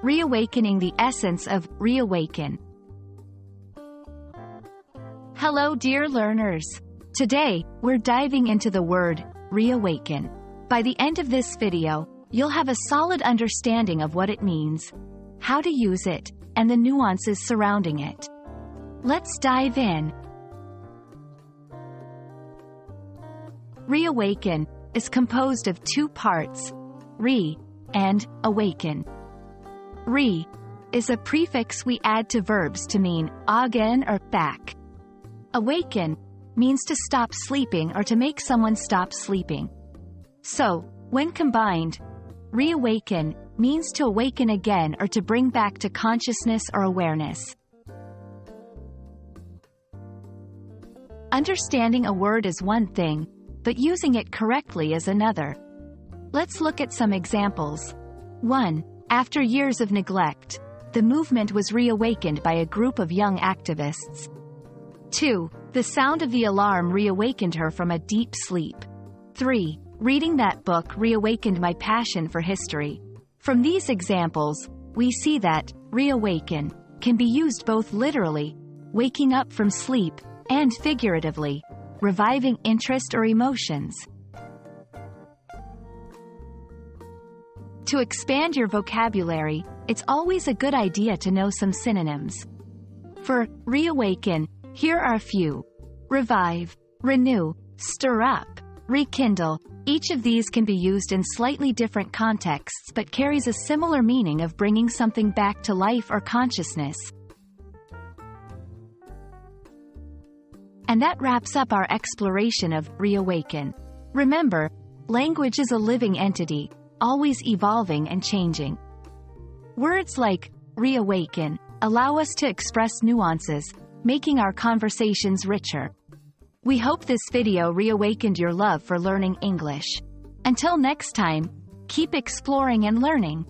Reawakening the essence of Reawaken. Hello dear learners. Today, we're diving into the word reawaken. By the end of this video, you'll have a solid understanding of what it means, how to use it, and the nuances surrounding it. Let's dive in. Reawaken is composed of two parts, re and awaken. Re is a prefix we add to verbs to mean again or back. Awaken means to stop sleeping or to make someone stop sleeping. So, when combined, reawaken means to awaken again or to bring back to consciousness or awareness. Understanding a word is one thing, but using it correctly is another. Let's look at some examples. 1. After years of neglect, the movement was reawakened by a group of young activists. 2. The sound of the alarm reawakened her from a deep sleep. 3. Reading that book reawakened my passion for history. From these examples, we see that reawaken can be used both literally, waking up from sleep, and figuratively, reviving interest or emotions. To expand your vocabulary, it's always a good idea to know some synonyms. For reawaken, here are a few. Revive, renew, stir up, rekindle. Each of these can be used in slightly different contexts but carries a similar meaning of bringing something back to life or consciousness. And that wraps up our exploration of reawaken. Remember, language is a living entity, always evolving and changing. Words like reawaken allow us to express nuances, making our conversations richer. We hope this video reawakened your love for learning English. Until next time, keep exploring and learning.